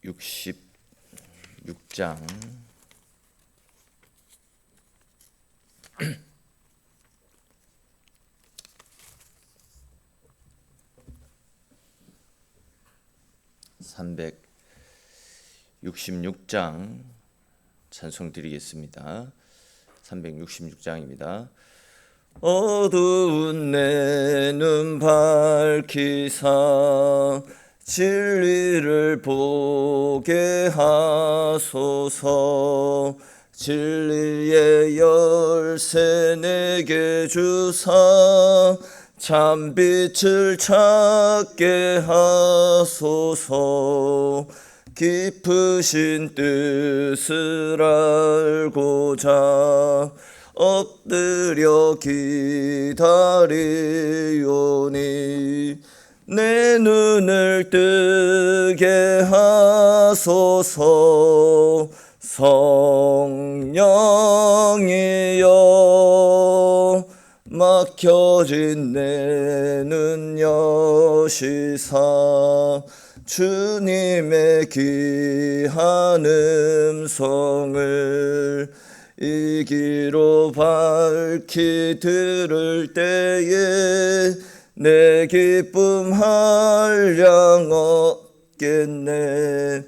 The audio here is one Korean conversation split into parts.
366장 366장 찬송 드리겠습니다. 366장입니다. 어두운 내 눈 밝히사 진리를 보게 하소서. 진리의 열쇠 내게 주사 참빛을 찾게 하소서. 깊으신 뜻을 알고자 엎드려 기다리오니 내 눈을 뜨게 하소서. 성령이여 막혀진 내 눈 여시사 주님의 귀한 음성을 이 귀로 밝히 들을 때에 내 기쁨 한량 얻겠네.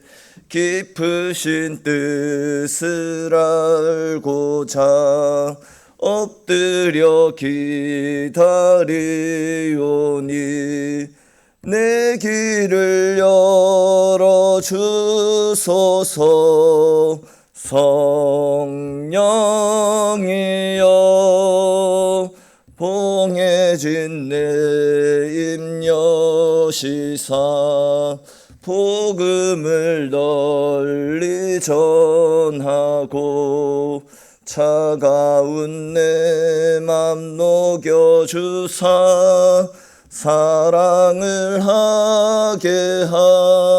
깊으신 뜻을 알고자 엎드려 기다리오니 내 귀를 열어주소서. 성령이여 봉해진 내 입 여시사 복음을 널리 전하고 차가운 내 맘 녹여주사 사랑을 하게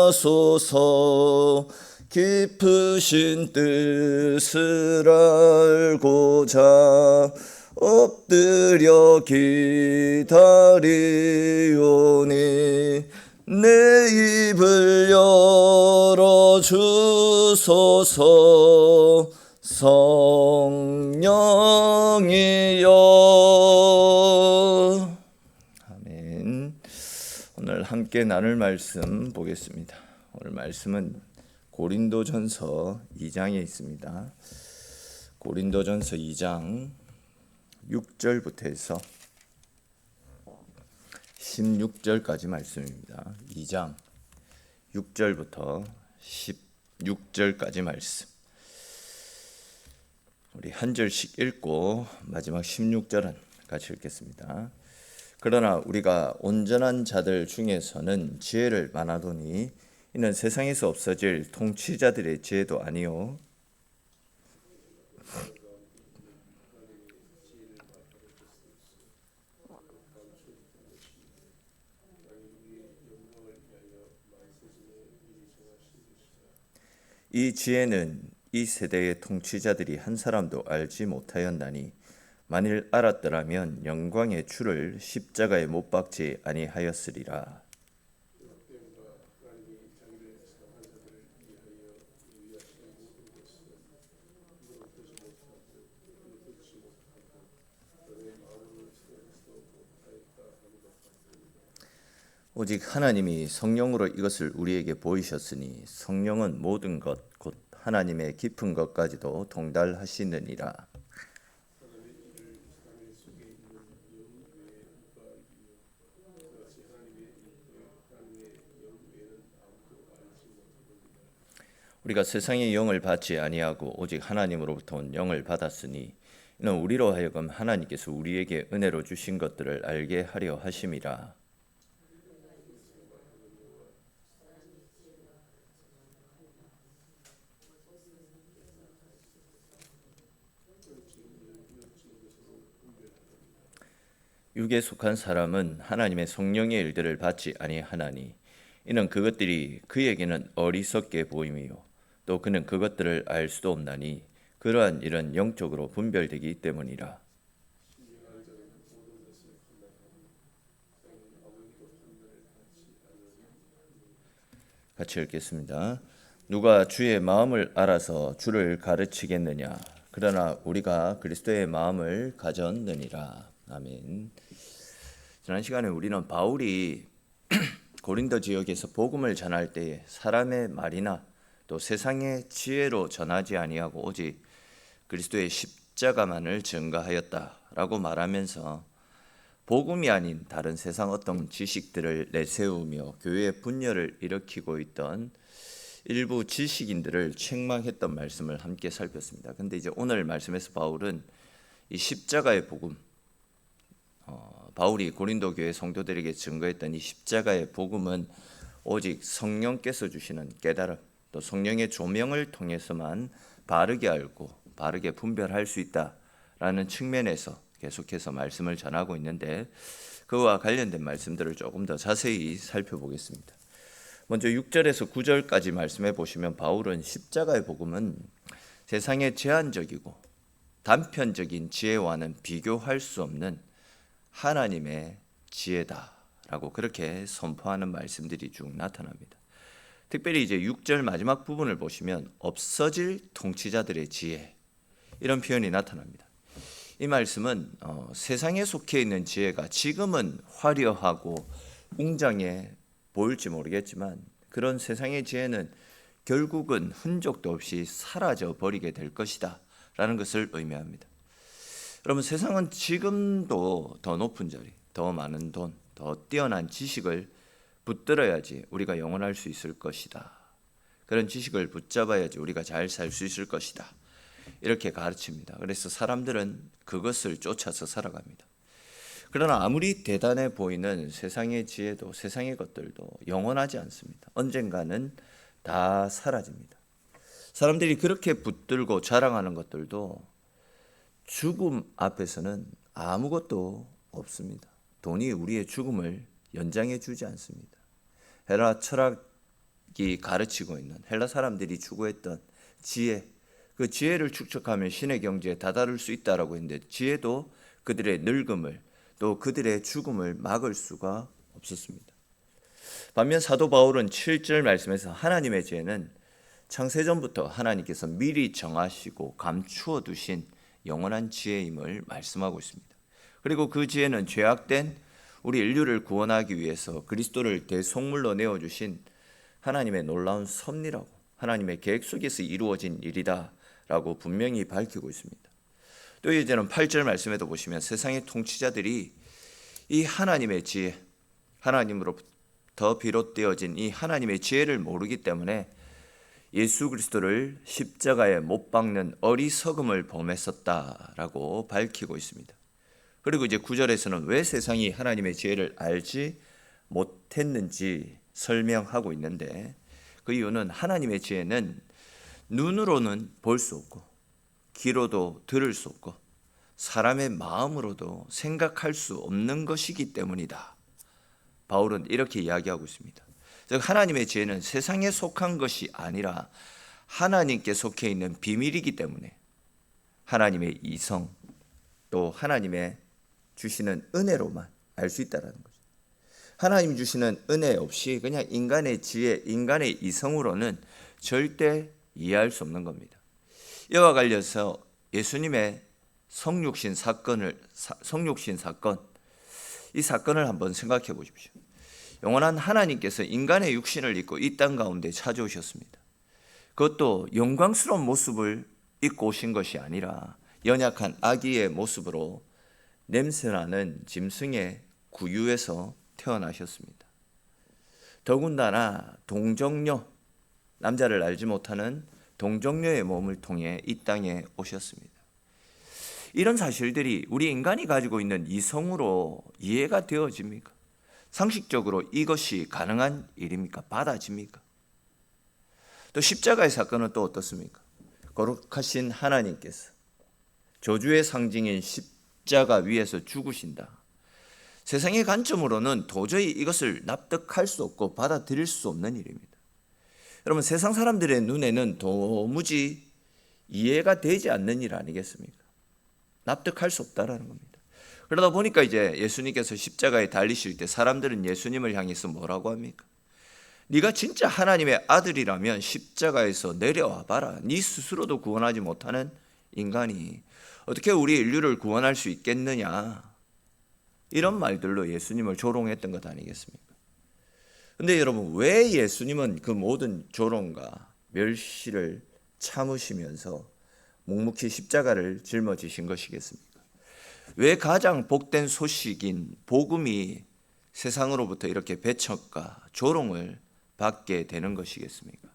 하소서. 깊으신 뜻을 알고자 엎드려 기다리오니 내 입을 열어주소서. 성령이여. 아멘. 오늘 함께 나눌 말씀 보겠습니다. 오늘 말씀은 고린도전서 2장에 있습니다. 고린도전서 2장 6절부터 해서 16절까지 말씀입니다. 2장 6절부터 16절까지 말씀. 우리 한 절씩 읽고 마지막 16절은 같이 읽겠습니다. 그러나 우리가 온전한 자들 중에서는 지혜를 많아도니 이는 세상에서 없어질 통치자들의 지혜도 아니요 이 지혜는 이 세대의 통치자들이 한 사람도 알지 못하였나니 만일 알았더라면 영광의 주를 십자가에 못 박지 아니하였으리라. 오직 하나님이 성령으로 이것을 우리에게 보이셨으니 성령은 모든 것 곧 하나님의 깊은 것까지도 통달하시느니라. 우리가 세상의 영을 받지 아니하고 오직 하나님으로부터 온 영을 받았으니 이는 우리로 하여금 하나님께서 우리에게 은혜로 주신 것들을 알게 하려 하심이라. 육에 속한 사람은 하나님의 성령의 일들을 받지 아니하나니 이는 그것들이 그에게는 어리석게 보임이요 또 그는 그것들을 알 수도 없나니 그러한 일은 영적으로 분별되기 때문이라. 같이 읽겠습니다. 누가 주의 마음을 알아서 주를 가르치겠느냐? 그러나 우리가 그리스도의 마음을 가졌느니라. 아멘. 지난 시간에 우리는 바울이 고린도 지역에서 복음을 전할 때에 사람의 말이나 또 세상의 지혜로 전하지 아니하고 오직 그리스도의 십자가만을 증거하였다라고 말하면서 복음이 아닌 다른 세상 어떤 지식들을 내세우며 교회의 분열을 일으키고 있던 일부 지식인들을 책망했던 말씀을 함께 살폈습니다. 근데 이제 오늘 말씀에서 바울은 이 십자가의 복음, 바울이 고린도 교회 성도들에게 증거했던 이 십자가의 복음은 오직 성령께서 주시는 깨달음, 또 성령의 조명을 통해서만 바르게 알고 바르게 분별할 수 있다라는 측면에서 계속해서 말씀을 전하고 있는데, 그와 관련된 말씀들을 조금 더 자세히 살펴보겠습니다. 먼저 6절에서 9절까지 말씀해 보시면 바울은 십자가의 복음은 세상의 제한적이고 단편적인 지혜와는 비교할 수 없는 하나님의 지혜다라고 그렇게 선포하는 말씀들이 쭉 나타납니다. 특별히 이제 6절 마지막 부분을 보시면 없어질 통치자들의 지혜, 이런 표현이 나타납니다. 이 말씀은 세상에 속해 있는 지혜가 지금은 화려하고 웅장해 보일지 모르겠지만 그런 세상의 지혜는 결국은 흔적도 없이 사라져 버리게 될 것이다 라는 것을 의미합니다. 여러분, 세상은 지금도 더 높은 자리, 더 많은 돈, 더 뛰어난 지식을 붙들어야지 우리가 영원할 수 있을 것이다. 그런 지식을 붙잡아야지 우리가 잘 살 수 있을 것이다. 이렇게 가르칩니다. 그래서 사람들은 그것을 쫓아서 살아갑니다. 그러나 아무리 대단해 보이는 세상의 지혜도 세상의 것들도 영원하지 않습니다. 언젠가는 다 사라집니다. 사람들이 그렇게 붙들고 자랑하는 것들도 죽음 앞에서는 아무것도 없습니다. 돈이 우리의 죽음을 연장해 주지 않습니다. 헬라 철학이 가르치고 있는 헬라 사람들이 추구했던 지혜, 그 지혜를 축적하면 신의 경지에 다다를 수 있다라고 했는데 지혜도 그들의 늙음을 또 그들의 죽음을 막을 수가 없었습니다. 반면 사도 바울은 7절 말씀에서 하나님의 지혜는 창세전부터 하나님께서 미리 정하시고 감추어 두신 영원한 지혜임을 말씀하고 있습니다. 그리고 그 지혜는 죄악된 우리 인류를 구원하기 위해서 그리스도를 대속물로 내어주신 하나님의 놀라운 섭리라고, 하나님의 계획 속에서 이루어진 일이다 라고 분명히 밝히고 있습니다. 또 이제는 8절 말씀에도 보시면 세상의 통치자들이 이 하나님의 지혜, 하나님으로부터 비롯되어진 이 하나님의 지혜를 모르기 때문에 예수 그리스도를 십자가에 못 박는 어리석음을 범했었다라고 밝히고 있습니다. 그리고 이제 9절에서는 왜 세상이 하나님의 지혜를 알지 못했는지 설명하고 있는데, 그 이유는 하나님의 지혜는 눈으로는 볼 수 없고 귀로도 들을 수 없고 사람의 마음으로도 생각할 수 없는 것이기 때문이다. 바울은 이렇게 이야기하고 있습니다. 즉 하나님의 지혜는 세상에 속한 것이 아니라 하나님께 속해 있는 비밀이기 때문에 하나님의 이성 또 하나님의 주시는 은혜로만 알 수 있다는 거죠. 하나님 주시는 은혜 없이 그냥 인간의 지혜, 인간의 이성으로는 절대 이해할 수 없는 겁니다. 이와 관련해서 예수님의 성육신 사건, 이 사건을 한번 생각해 보십시오. 영원한 하나님께서 인간의 육신을 입고 이 땅 가운데 찾아오셨습니다. 그것도 영광스러운 모습을 입고 오신 것이 아니라 연약한 아기의 모습으로 냄새나는 짐승의 구유에서 태어나셨습니다. 더군다나 동정녀, 남자를 알지 못하는 동정녀의 몸을 통해 이 땅에 오셨습니다. 이런 사실들이 우리 인간이 가지고 있는 이성으로 이해가 되어집니까? 상식적으로 이것이 가능한 일입니까? 받아집니까? 또 십자가의 사건은 또 어떻습니까? 거룩하신 하나님께서 저주의 상징인 십자가 위에서 죽으신다. 세상의 관점으로는 도저히 이것을 납득할 수 없고 받아들일 수 없는 일입니다. 여러분, 세상 사람들의 눈에는 도무지 이해가 되지 않는 일 아니겠습니까? 납득할 수 없다라는 겁니다. 그러다 보니까 이제 예수님께서 십자가에 달리실 때 사람들은 예수님을 향해서 뭐라고 합니까? 네가 진짜 하나님의 아들이라면 십자가에서 내려와 봐라. 네 스스로도 구원하지 못하는 인간이 어떻게 우리 인류를 구원할 수 있겠느냐. 이런 말들로 예수님을 조롱했던 것 아니겠습니까? 근데 여러분, 왜 예수님은 그 모든 조롱과 멸시를 참으시면서 묵묵히 십자가를 짊어지신 것이겠습니까? 왜 가장 복된 소식인 복음이 세상으로부터 이렇게 배척과 조롱을 받게 되는 것이겠습니까?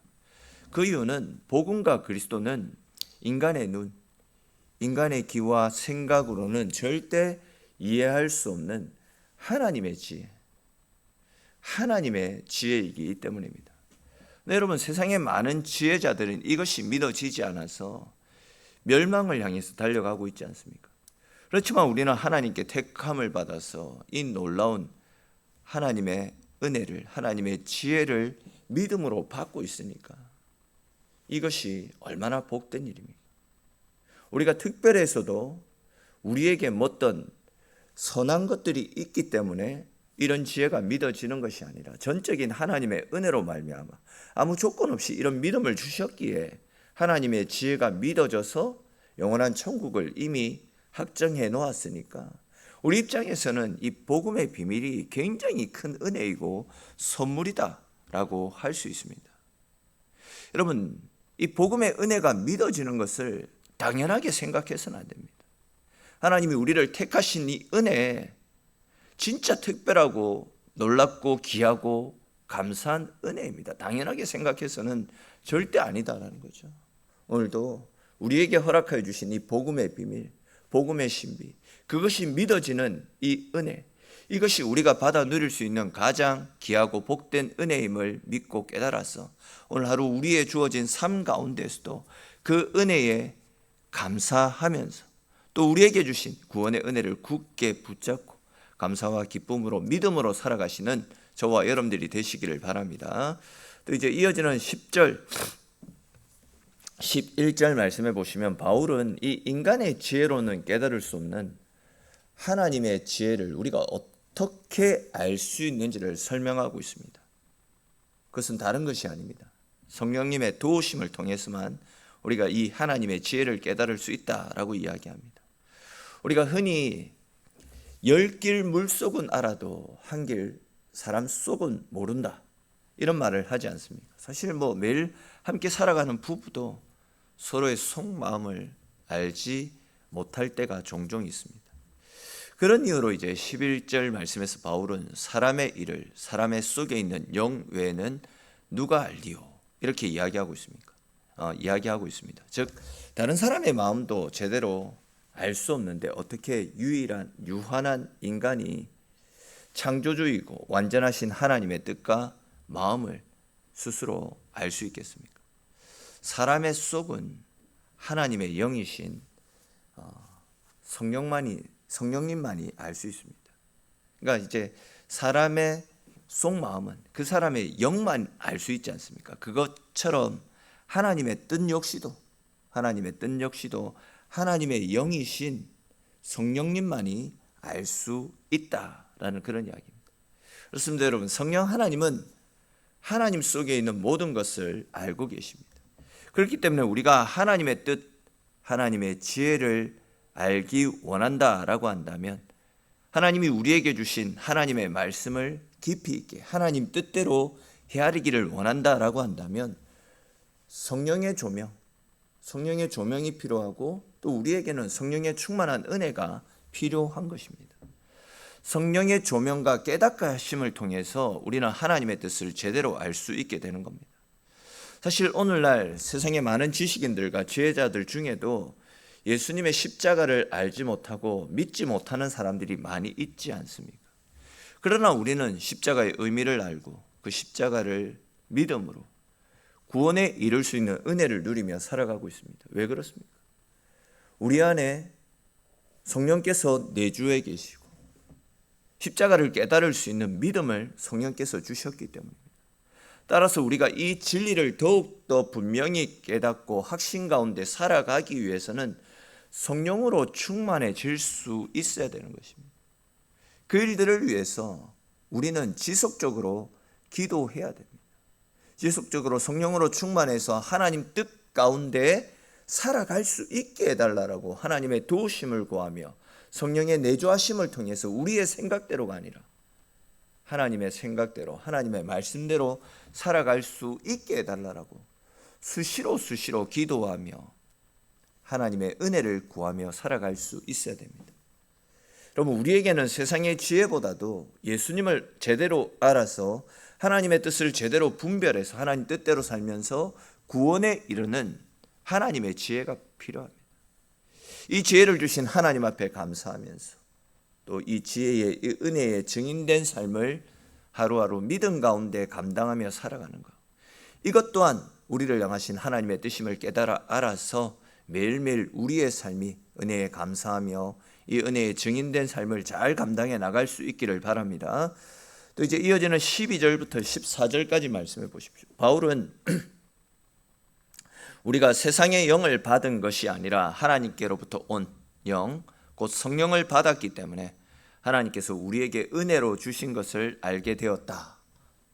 그 이유는 복음과 그리스도는 인간의 눈, 인간의 귀와 생각으로는 절대 이해할 수 없는 하나님의 지혜, 하나님의 지혜이기 때문입니다. 네, 여러분, 세상의 많은 지혜자들은 이것이 믿어지지 않아서 멸망을 향해서 달려가고 있지 않습니까? 그렇지만 우리는 하나님께 택함을 받아서 이 놀라운 하나님의 은혜를, 하나님의 지혜를 믿음으로 받고 있으니까 이것이 얼마나 복된 일입니까? 우리가 특별해서도 우리에게 어떤 선한 것들이 있기 때문에 이런 지혜가 믿어지는 것이 아니라 전적인 하나님의 은혜로 말미암아 아무 조건 없이 이런 믿음을 주셨기에 하나님의 지혜가 믿어져서 영원한 천국을 이미 확정해 놓았으니까 우리 입장에서는 이 복음의 비밀이 굉장히 큰 은혜이고 선물이다라고 할 수 있습니다. 여러분, 이 복음의 은혜가 믿어지는 것을 당연하게 생각해서는 안 됩니다. 하나님이 우리를 택하신 이 은혜, 진짜 특별하고 놀랍고 귀하고 감사한 은혜입니다. 당연하게 생각해서는 절대 아니다라는 거죠. 오늘도 우리에게 허락하여 주신 이 복음의 비밀, 복음의 신비, 그것이 믿어지는 이 은혜, 이것이 우리가 받아 누릴 수 있는 가장 귀하고 복된 은혜임을 믿고 깨달아서 오늘 하루 우리의 주어진 삶 가운데서도 그 은혜에 감사하면서 또 우리에게 주신 구원의 은혜를 굳게 붙잡고 감사와 기쁨으로 믿음으로 살아가시는 저와 여러분들이 되시기를 바랍니다. 또 이제 이어지는 10절 11절 말씀해 보시면 바울은 이 인간의 지혜로는 깨달을 수 없는 하나님의 지혜를 우리가 어떻게 알 수 있는지를 설명하고 있습니다. 그것은 다른 것이 아닙니다. 성령님의 도우심을 통해서만 우리가 이 하나님의 지혜를 깨달을 수 있다라고 이야기합니다. 우리가 흔히 10길 물속은 알아도 한 길 사람 속은 모른다, 이런 말을 하지 않습니까? 사실 매일 함께 살아가는 부부도 서로의 속마음을 알지 못할 때가 종종 있습니다. 그런 이유로 이제 11절 말씀에서 바울은 사람의 일을 사람의 속에 있는 영 외에는 누가 알리요? 이렇게 이야기하고 있습니다. 즉 다른 사람의 마음도 제대로 알 수 없는데 어떻게 유한한 인간이 창조주이고 완전하신 하나님의 뜻과 마음을 스스로 알 수 있겠습니까? 사람의 속은 하나님의 영이신 성령님만이 알 수 있습니다. 그러니까 이제 사람의 속마음은 그 사람의 영만 알 수 있지 않습니까? 그것처럼 하나님의 뜻 역시도 하나님의 영이신 성령님만이 알 수 있다라는 그런 이야기입니다. 그렇습니다, 여러분. 성령 하나님은 하나님 속에 있는 모든 것을 알고 계십니다. 그렇기 때문에 우리가 하나님의 뜻, 하나님의 지혜를 알기 원한다라고 한다면 하나님이 우리에게 주신 하나님의 말씀을 깊이 있게 하나님 뜻대로 헤아리기를 원한다라고 한다면 성령의 조명이 필요하고 또 우리에게는 성령의 충만한 은혜가 필요한 것입니다. 성령의 조명과 깨닫게 하심을 통해서 우리는 하나님의 뜻을 제대로 알 수 있게 되는 겁니다. 사실 오늘날 세상의 많은 지식인들과 지혜자들 중에도 예수님의 십자가를 알지 못하고 믿지 못하는 사람들이 많이 있지 않습니까? 그러나 우리는 십자가의 의미를 알고 그 십자가를 믿음으로 구원에 이를 수 있는 은혜를 누리며 살아가고 있습니다. 왜 그렇습니까? 우리 안에 성령께서 내주해 계시고 십자가를 깨달을 수 있는 믿음을 성령께서 주셨기 때문입니다. 따라서 우리가 이 진리를 더욱더 분명히 깨닫고 확신 가운데 살아가기 위해서는 성령으로 충만해질 수 있어야 되는 것입니다. 그 일들을 위해서 우리는 지속적으로 기도해야 됩니다. 지속적으로 성령으로 충만해서 하나님 뜻 가운데 살아갈 수 있게 해달라고 하나님의 도우심을 구하며 성령의 내주하심을 통해서 우리의 생각대로가 아니라 하나님의 생각대로 하나님의 말씀대로 살아갈 수 있게 해달라고 수시로 기도하며 하나님의 은혜를 구하며 살아갈 수 있어야 됩니다. 여러분, 우리에게는 세상의 지혜보다도 예수님을 제대로 알아서 하나님의 뜻을 제대로 분별해서 하나님 뜻대로 살면서 구원에 이르는 하나님의 지혜가 필요합니다. 이 지혜를 주신 하나님 앞에 감사하면서 또 이 지혜의 이 은혜의 증인된 삶을 하루하루 믿음 가운데 감당하며 살아가는 것, 이것 또한 우리를 향하신 하나님의 뜻임을 깨달아 알아서 매일매일 우리의 삶이 은혜에 감사하며 이 은혜의 증인된 삶을 잘 감당해 나갈 수 있기를 바랍니다. 또 이제 이어지는 12절부터 14절까지 말씀해 보십시오. 바울은 우리가 세상의 영을 받은 것이 아니라 하나님께로부터 온 영, 곧 성령을 받았기 때문에 하나님께서 우리에게 은혜로 주신 것을 알게 되었다,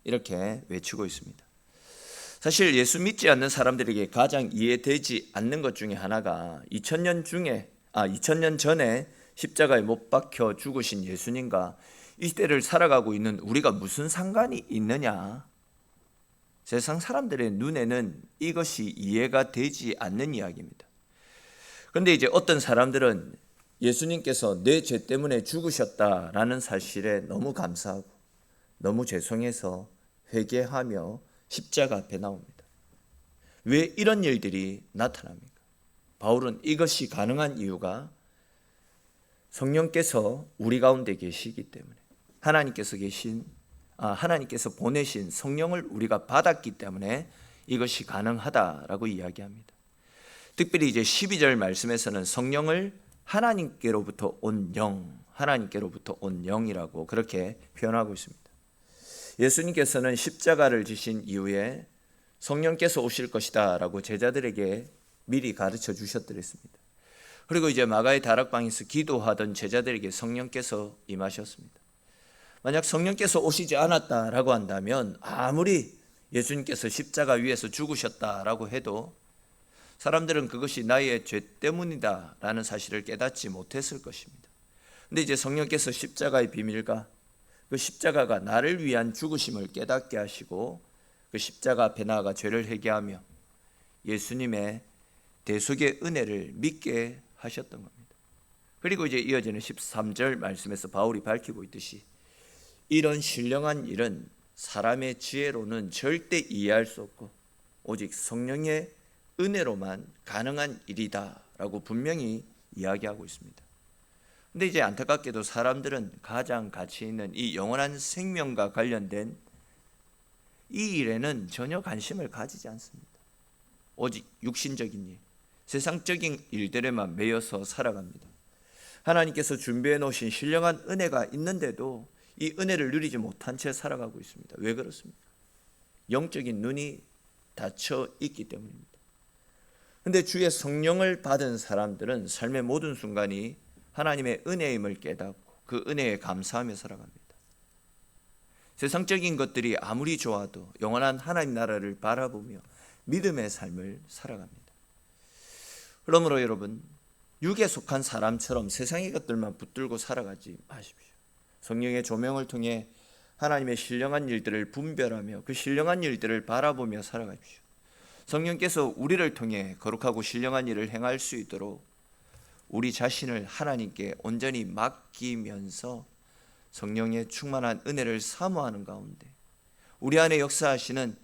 이렇게 외치고 있습니다. 사실 예수 믿지 않는 사람들에게 가장 이해되지 않는 것 중에 하나가 2000년 전에 십자가에 못 박혀 죽으신 예수님과 이 시대를 살아가고 있는 우리가 무슨 상관이 있느냐. 세상 사람들의 눈에는 이것이 이해가 되지 않는 이야기입니다. 그런데 이제 어떤 사람들은 예수님께서 내 죄 때문에 죽으셨다라는 사실에 너무 감사하고 너무 죄송해서 회개하며 십자가 앞에 나옵니다. 왜 이런 일들이 나타납니까? 바울은 이것이 가능한 이유가 성령께서 우리 가운데 계시기 때문에 하나님께서 보내신 성령을 우리가 받았기 때문에 이것이 가능하다라고 이야기합니다. 특별히 이제 12절 말씀에서는 성령을 하나님께로부터 온 영이라고 그렇게 표현하고 있습니다. 예수님께서는 십자가를 지신 이후에 성령께서 오실 것이다 라고 제자들에게 미리 가르쳐 주셨더랬습니다. 그리고 이제 마가의 다락방에서 기도하던 제자들에게 성령께서 임하셨습니다. 만약 성령께서 오시지 않았다라고 한다면 아무리 예수님께서 십자가 위에서 죽으셨다라고 해도 사람들은 그것이 나의 죄 때문이다라는 사실을 깨닫지 못했을 것입니다. 근데 이제 성령께서 십자가의 비밀과 그 십자가가 나를 위한 죽으심을 깨닫게 하시고 그 십자가 앞에 나아가 죄를 회개하며 예수님의 대속의 은혜를 믿게 하셨던 겁니다. 그리고 이제 이어지는 13절 말씀에서 바울이 밝히고 있듯이 이런 신령한 일은 사람의 지혜로는 절대 이해할 수 없고 오직 성령의 은혜로만 가능한 일이다 라고 분명히 이야기하고 있습니다. 근데 이제 안타깝게도 사람들은 가장 가치 있는 이 영원한 생명과 관련된 이 일에는 전혀 관심을 가지지 않습니다. 오직 육신적인 일, 세상적인 일들에만 매여서 살아갑니다. 하나님께서 준비해 놓으신 신령한 은혜가 있는데도 이 은혜를 누리지 못한 채 살아가고 있습니다. 왜 그렇습니까? 영적인 눈이 닫혀 있기 때문입니다. 그런데 주의 성령을 받은 사람들은 삶의 모든 순간이 하나님의 은혜임을 깨닫고 그 은혜에 감사하며 살아갑니다. 세상적인 것들이 아무리 좋아도 영원한 하나님 나라를 바라보며 믿음의 삶을 살아갑니다. 그러므로 여러분, 육에 속한 사람처럼 세상의 것들만 붙들고 살아가지 마십시오. 성령의 조명을 통해 하나님의 신령한 일들을 분별하며 그 신령한 일들을 바라보며 살아가십시오. 성령께서 우리를 통해 거룩하고 신령한 일을 행할 수 있도록 우리 자신을 하나님께 온전히 맡기면서 성령의 충만한 은혜를 사모하는 가운데 우리 안에 역사하시는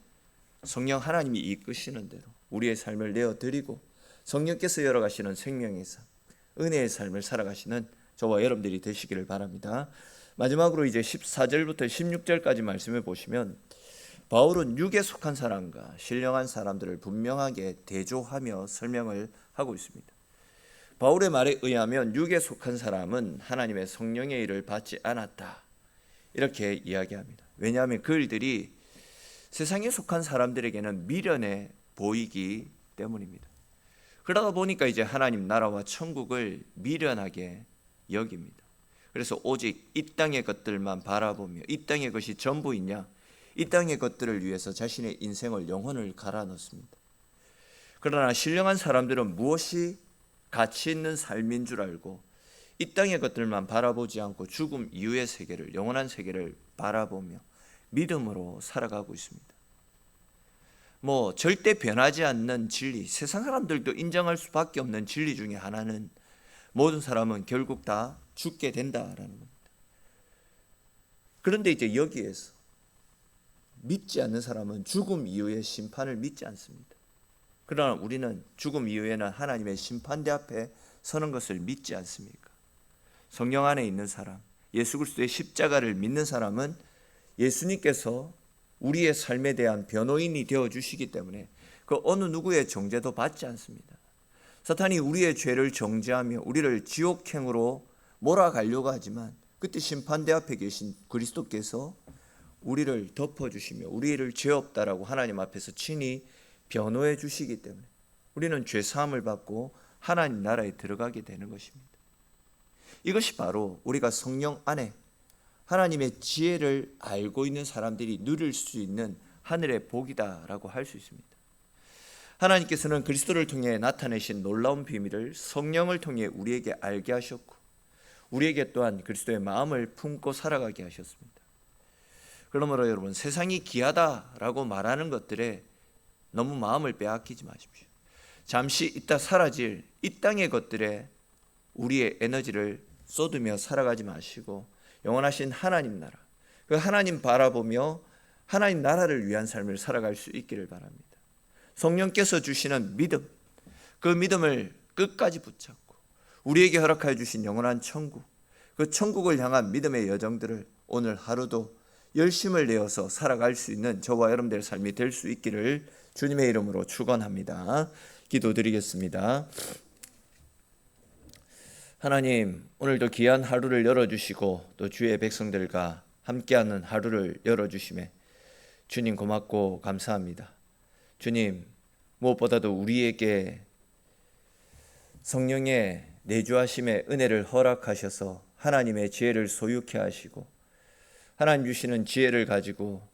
성령 하나님이 이끄시는 대로 우리의 삶을 내어드리고 성령께서 열어가시는 생명의 삶, 은혜의 삶을 살아가시는 저와 여러분들이 되시기를 바랍니다. 마지막으로 이제 14절부터 16절까지 말씀해 보시면 바울은 육에 속한 사람과 신령한 사람들을 분명하게 대조하며 설명을 하고 있습니다. 바울의 말에 의하면 육에 속한 사람은 하나님의 성령의 일을 받지 않았다, 이렇게 이야기합니다. 왜냐하면 그 일들이 세상에 속한 사람들에게는 미련해 보이기 때문입니다. 그러다 보니까 이제 하나님 나라와 천국을 미련하게 여깁니다. 그래서 오직 이 땅의 것들만 바라보며 이 땅의 것이 전부이냐, 이 땅의 것들을 위해서 자신의 인생을, 영혼을 갈아 넣습니다. 그러나 신령한 사람들은 무엇이 가치 있는 삶인 줄 알고 이 땅의 것들만 바라보지 않고 죽음 이후의 세계를, 영원한 세계를 바라보며 믿음으로 살아가고 있습니다. 절대 변하지 않는 진리, 세상 사람들도 인정할 수밖에 없는 진리 중에 하나는 모든 사람은 결국 다 죽게 된다라는 겁니다. 그런데 이제 여기에서 믿지 않는 사람은 죽음 이후의 심판을 믿지 않습니다. 그러나 우리는 죽음 이후에는 하나님의 심판대 앞에 서는 것을 믿지 않습니까? 성령 안에 있는 사람, 예수 그리스도의 십자가를 믿는 사람은 예수님께서 우리의 삶에 대한 변호인이 되어주시기 때문에 그 어느 누구의 정죄도 받지 않습니다. 사탄이 우리의 죄를 정죄하며 우리를 지옥행으로 몰아가려고 하지만 그때 심판대 앞에 계신 그리스도께서 우리를 덮어주시며 우리를 죄 없다라고 하나님 앞에서 친히 변호해 주시기 때문에 우리는 죄사함을 받고 하나님 나라에 들어가게 되는 것입니다. 이것이 바로 우리가 성령 안에 하나님의 지혜를 알고 있는 사람들이 누릴 수 있는 하늘의 복이다라고 할 수 있습니다. 하나님께서는 그리스도를 통해 나타내신 놀라운 비밀을 성령을 통해 우리에게 알게 하셨고 우리에게 또한 그리스도의 마음을 품고 살아가게 하셨습니다. 그러므로 여러분, 세상이 귀하다라고 말하는 것들에 너무 마음을 빼앗기지 마십시오. 잠시 있다 사라질 이 땅의 것들에 우리의 에너지를 쏟으며 살아가지 마시고 영원하신 하나님 나라, 그 하나님 바라보며 하나님 나라를 위한 삶을 살아갈 수 있기를 바랍니다. 성령께서 주시는 믿음, 그 믿음을 끝까지 붙잡고 우리에게 허락하여 주신 영원한 천국, 그 천국을 향한 믿음의 여정들을 오늘 하루도 열심을 내어서 살아갈 수 있는 저와 여러분들의 삶이 될 수 있기를 주님의 이름으로 축원합니다. 기도드리겠습니다. 하나님, 오늘도 귀한 하루를 열어주시고 또 주의 백성들과 함께하는 하루를 열어주심에 주님 고맙고 감사합니다. 주님, 무엇보다도 우리에게 성령의 내주하심의 은혜를 허락하셔서 하나님의 지혜를 소유케 하시고 하나님 주시는 지혜를 가지고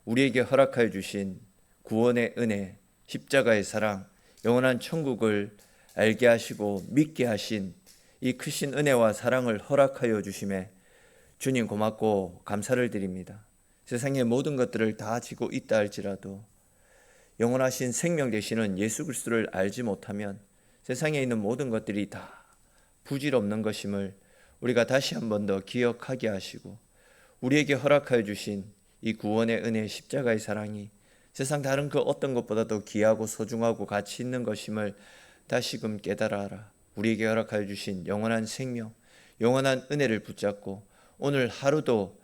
우리에게 허락하여 주신 구원의 은혜, 십자가의 사랑, 영원한 천국을 알게 하시고 믿게 하신 이 크신 은혜와 사랑을 허락하여 주심에 주님 고맙고 감사를 드립니다. 세상의 모든 것들을 다 지고 있다 할지라도 영원하신 생명 되시는 예수 그리스도를 알지 못하면 세상에 있는 모든 것들이 다 부질없는 것임을 우리가 다시 한 번 더 기억하게 하시고 우리에게 허락하여 주신 이 구원의 은혜, 십자가의 사랑이 세상 다른 그 어떤 것보다도 귀하고 소중하고 가치 있는 것임을 다시금 깨달아라. 우리에게 허락하여 주신 영원한 생명, 영원한 은혜를 붙잡고 오늘 하루도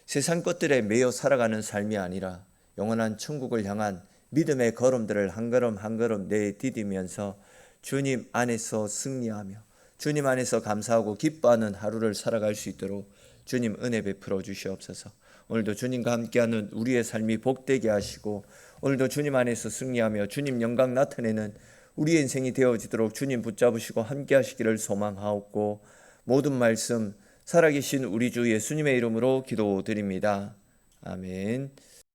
세상 것들에 매여 살아가는 삶이 아니라 영원한 천국을 향한 믿음의 걸음들을 한 걸음 한 걸음 내디디면서 주님 안에서 승리하며 주님 안에서 감사하고 기뻐하는 하루를 살아갈 수 있도록 주님 은혜 베풀어 주시옵소서. 오늘도 주님과 함께하는 우리의 삶이 복되게 하시고 오늘도 주님 안에서 승리하며 주님 영광 나타내는 우리의 인생이 되어지도록 주님 붙잡으시고 함께 하시기를 소망하옵고 모든 말씀 살아계신 우리 주 예수님의 이름으로 기도드립니다. 아멘.